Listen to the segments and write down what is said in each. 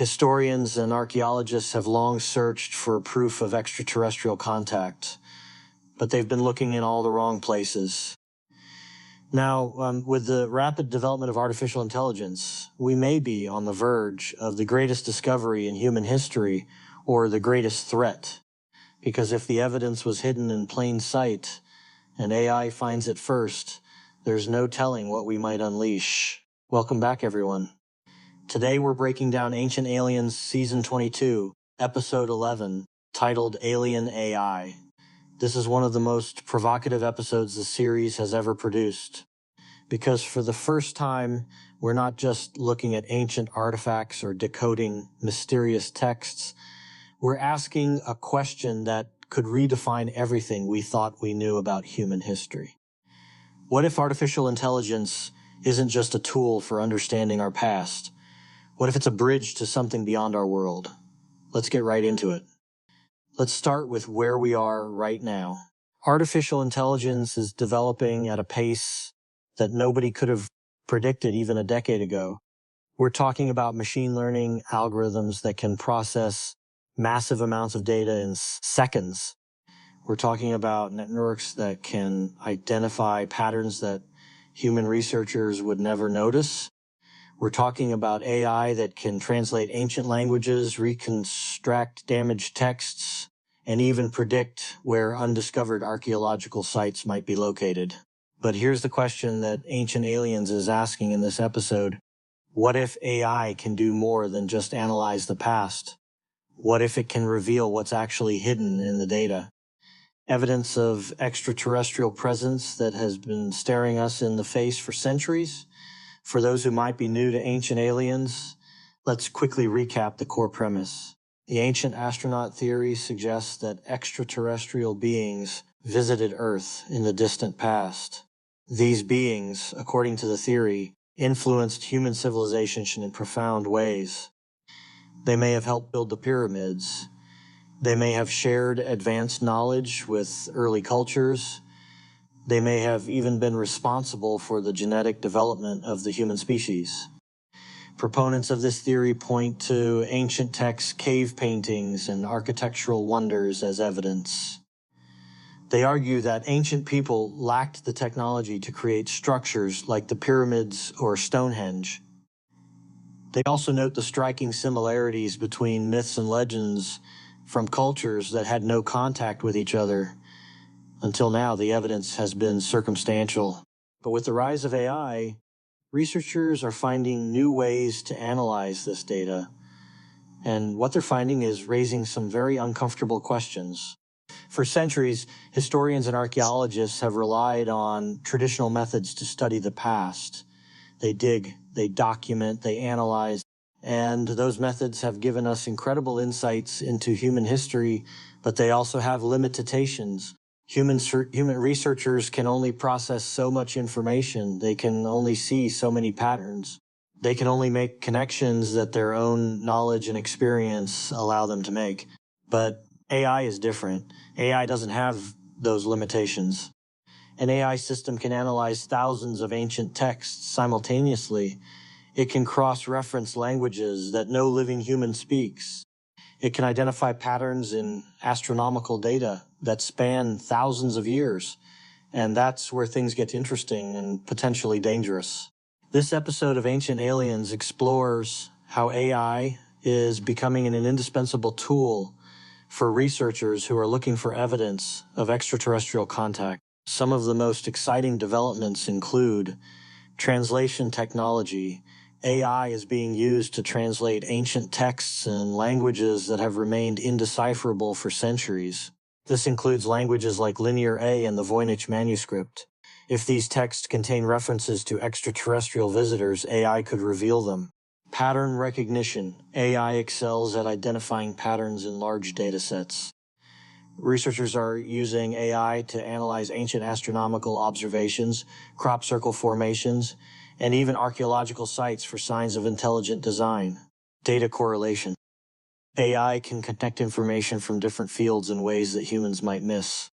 Historians and archaeologists have long searched for proof of extraterrestrial contact, but they've been looking in all the wrong places. Now, with the rapid development of artificial intelligence, we may be on the verge of the greatest discovery in human history, or the greatest threat. Because if the evidence was hidden in plain sight, and AI finds it first, there's no telling what we might unleash. Welcome back, everyone. Today we're breaking down Ancient Aliens Season 22, Episode 11, titled Alien AI. This is one of the most provocative episodes the series has ever produced, because for the first time, we're not just looking at ancient artifacts or decoding mysterious texts. We're asking a question that could redefine everything we thought we knew about human history. What if artificial intelligence isn't just a tool for understanding our past? What if it's a bridge to something beyond our world? Let's get right into it. Let's start with where we are right now. Artificial intelligence is developing at a pace that nobody could have predicted even a decade ago. We're talking about machine learning algorithms that can process massive amounts of data in seconds. We're talking about networks that can identify patterns that human researchers would never notice. We're talking about AI that can translate ancient languages, reconstruct damaged texts, and even predict where undiscovered archaeological sites might be located. But here's the question that Ancient Aliens is asking in this episode. What if AI can do more than just analyze the past? What if it can reveal what's actually hidden in the data? Evidence of extraterrestrial presence that has been staring us in the face for centuries? For those who might be new to Ancient Aliens, let's quickly recap the core premise. The ancient astronaut theory suggests that extraterrestrial beings visited Earth in the distant past. These beings, according to the theory, influenced human civilization in profound ways. They may have helped build the pyramids. They may have shared advanced knowledge with early cultures. They may have even been responsible for the genetic development of the human species. Proponents of this theory point to ancient texts, cave paintings, and architectural wonders as evidence. They argue that ancient people lacked the technology to create structures like the pyramids or Stonehenge. They also note the striking similarities between myths and legends from cultures that had no contact with each other. Until now, the evidence has been circumstantial. But with the rise of AI, researchers are finding new ways to analyze this data. And what they're finding is raising some very uncomfortable questions. For centuries, historians and archaeologists have relied on traditional methods to study the past. They dig, they document, they analyze, and those methods have given us incredible insights into human history, but they also have limitations. Human researchers can only process so much information. They can only see so many patterns. They can only make connections that their own knowledge and experience allow them to make. But AI is different. AI doesn't have those limitations. An AI system can analyze thousands of ancient texts simultaneously. It can cross-reference languages that no living human speaks. It can identify patterns in astronomical data that span thousands of years, and that's where things get interesting and potentially dangerous. This episode of Ancient Aliens explores how AI is becoming an indispensable tool for researchers who are looking for evidence of extraterrestrial contact. Some of the most exciting developments include translation technology. AI is being used to translate ancient texts and languages that have remained indecipherable for centuries. This includes languages like Linear A and the Voynich manuscript. If these texts contain references to extraterrestrial visitors, AI could reveal them. Pattern recognition. AI excels at identifying patterns in large data sets. Researchers are using AI to analyze ancient astronomical observations, crop circle formations, and even archaeological sites for signs of intelligent design. Data correlation. AI can connect information from different fields in ways that humans might miss.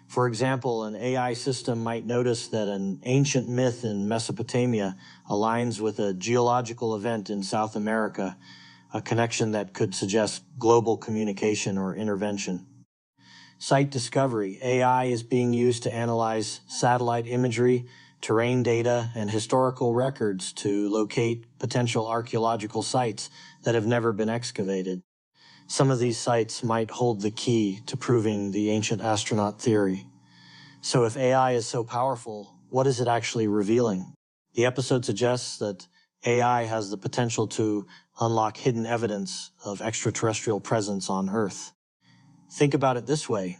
For example, an AI system might notice that an ancient myth in Mesopotamia aligns with a geological event in South America, a connection that could suggest global communication or intervention. Site discovery. AI is being used to analyze satellite imagery, terrain data, and historical records to locate potential archaeological sites that have never been excavated. Some of these sites might hold the key to proving the ancient astronaut theory. So if AI is so powerful, what is it actually revealing? The episode suggests that AI has the potential to unlock hidden evidence of extraterrestrial presence on Earth. Think about it this way.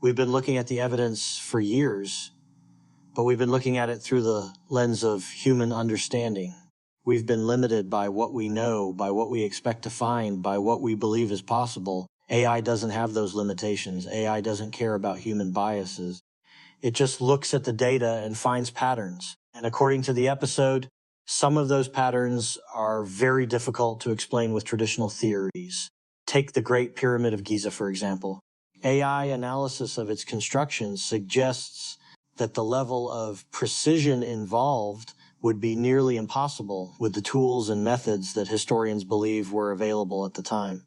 We've been looking at the evidence for years, but we've been looking at it through the lens of human understanding. We've been limited by what we know, by what we expect to find, by what we believe is possible. AI doesn't have those limitations. AI doesn't care about human biases. It just looks at the data and finds patterns. And according to the episode, some of those patterns are very difficult to explain with traditional theories. Take the Great Pyramid of Giza, for example. AI analysis of its construction suggests that the level of precision involved would be nearly impossible with the tools and methods that historians believe were available at the time.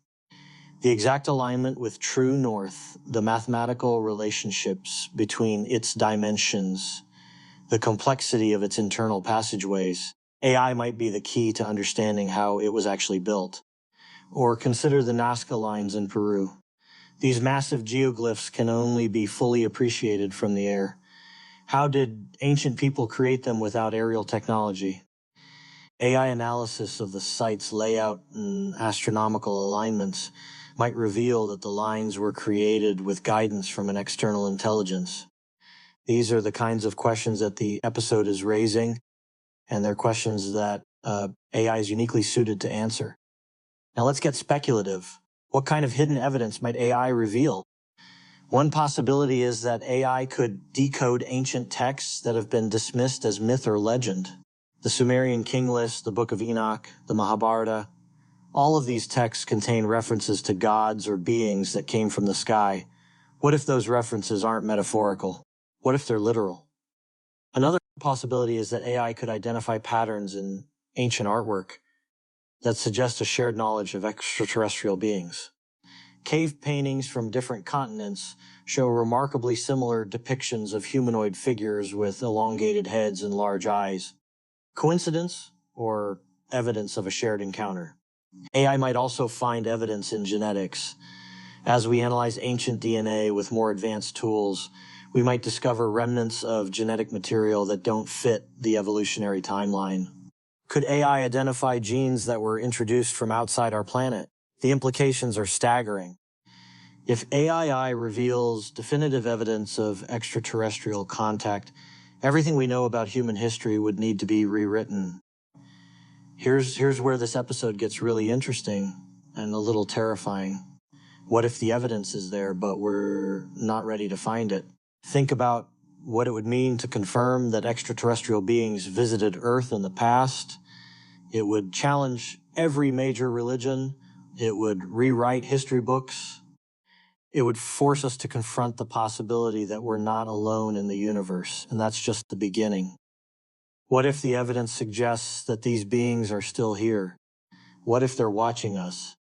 The exact alignment with true north, the mathematical relationships between its dimensions, the complexity of its internal passageways, AI might be the key to understanding how it was actually built. Or consider the Nazca lines in Peru. These massive geoglyphs can only be fully appreciated from the air. How did ancient people create them without aerial technology? AI analysis of the site's layout and astronomical alignments might reveal that the lines were created with guidance from an external intelligence. These are the kinds of questions that the episode is raising, and they're questions that AI is uniquely suited to answer. Now let's get speculative. What kind of hidden evidence might AI reveal? One possibility is that AI could decode ancient texts that have been dismissed as myth or legend. The Sumerian king list, the Book of Enoch, the Mahabharata, all of these texts contain references to gods or beings that came from the sky. What if those references aren't metaphorical? What if they're literal? Another possibility is that AI could identify patterns in ancient artwork that suggest a shared knowledge of extraterrestrial beings. Cave paintings from different continents show remarkably similar depictions of humanoid figures with elongated heads and large eyes. Coincidence or evidence of a shared encounter? AI might also find evidence in genetics. As we analyze ancient DNA with more advanced tools, we might discover remnants of genetic material that don't fit the evolutionary timeline. Could AI identify genes that were introduced from outside our planet? The implications are staggering. If AI reveals definitive evidence of extraterrestrial contact, everything we know about human history would need to be rewritten. Here's where this episode gets really interesting and a little terrifying. What if the evidence is there, but we're not ready to find it? Think about what it would mean to confirm that extraterrestrial beings visited Earth in the past. It would challenge every major religion. It would rewrite history books. It would force us to confront the possibility that we're not alone in the universe, and that's just the beginning. What if the evidence suggests that these beings are still here? What if they're watching us?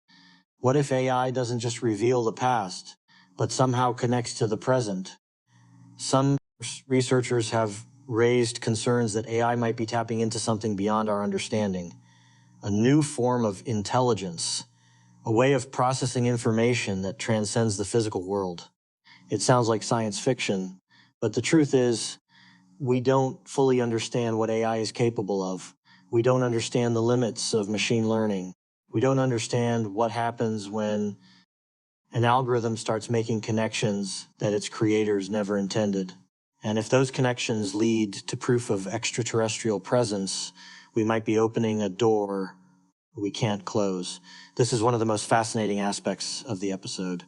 What if AI doesn't just reveal the past, but somehow connects to the present? Some researchers have raised concerns that AI might be tapping into something beyond our understanding, a new form of intelligence, a way of processing information that transcends the physical world. It sounds like science fiction, but the truth is, we don't fully understand what AI is capable of. We don't understand the limits of machine learning. We don't understand what happens when an algorithm starts making connections that its creators never intended. And if those connections lead to proof of extraterrestrial presence, we might be opening a door we can't close. This is one of the most fascinating aspects of the episode.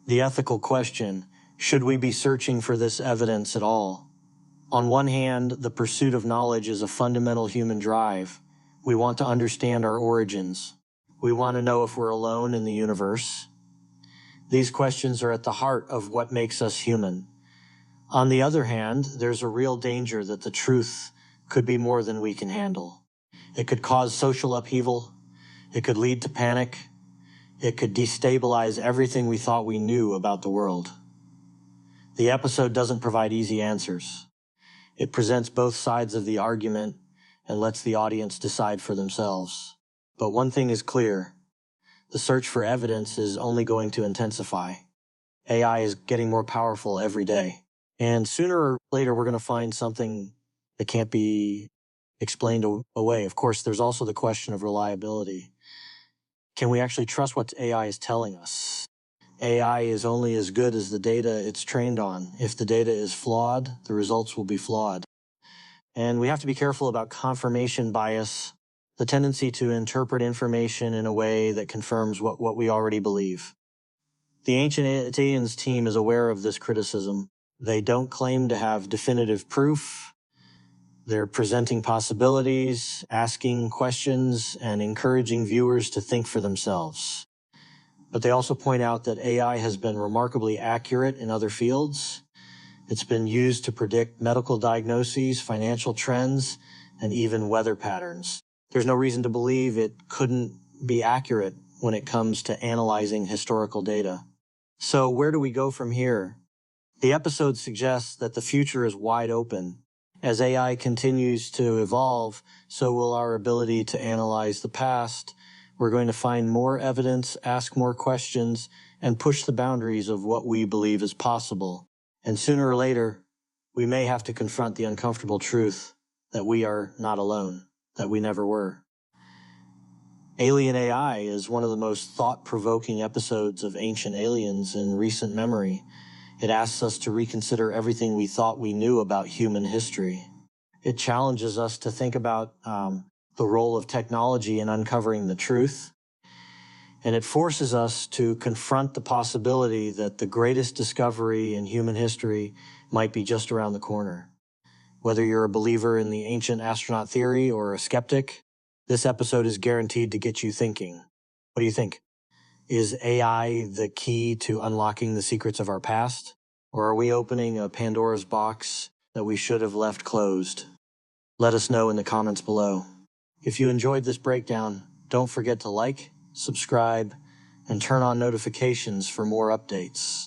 The ethical question, should we be searching for this evidence at all? On one hand, the pursuit of knowledge is a fundamental human drive. We want to understand our origins. We want to know if we're alone in the universe. These questions are at the heart of what makes us human. On the other hand, there's a real danger that the truth could be more than we can handle. It could cause social upheaval. It could lead to panic. It could destabilize everything we thought we knew about the world. The episode doesn't provide easy answers. It presents both sides of the argument and lets the audience decide for themselves. But one thing is clear. The search for evidence is only going to intensify. AI is getting more powerful every day. And sooner or later, we're going to find something that can't be explained away. Of course, there's also the question of reliability. Can we actually trust what AI is telling us? AI is only as good as the data it's trained on. If the data is flawed, the results will be flawed. And we have to be careful about confirmation bias, the tendency to interpret information in a way that confirms what we already believe. The Ancient Aliens team is aware of this criticism. They don't claim to have definitive proof. They're presenting possibilities, asking questions, and encouraging viewers to think for themselves. But they also point out that AI has been remarkably accurate in other fields. It's been used to predict medical diagnoses, financial trends, and even weather patterns. There's no reason to believe it couldn't be accurate when it comes to analyzing historical data. So where do we go from here? The episode suggests that the future is wide open. As AI continues to evolve, so will our ability to analyze the past. We're going to find more evidence, ask more questions, and push the boundaries of what we believe is possible. And sooner or later, we may have to confront the uncomfortable truth that we are not alone, that we never were. Alien AI is one of the most thought-provoking episodes of Ancient Aliens in recent memory. It asks us to reconsider everything we thought we knew about human history. It challenges us to think about the role of technology in uncovering the truth. And it forces us to confront the possibility that the greatest discovery in human history might be just around the corner. Whether you're a believer in the ancient astronaut theory or a skeptic, this episode is guaranteed to get you thinking. What do you think? Is AI the key to unlocking the secrets of our past? Or are we opening a Pandora's box that we should have left closed? Let us know in the comments below. If you enjoyed this breakdown, don't forget to like, subscribe, and turn on notifications for more updates.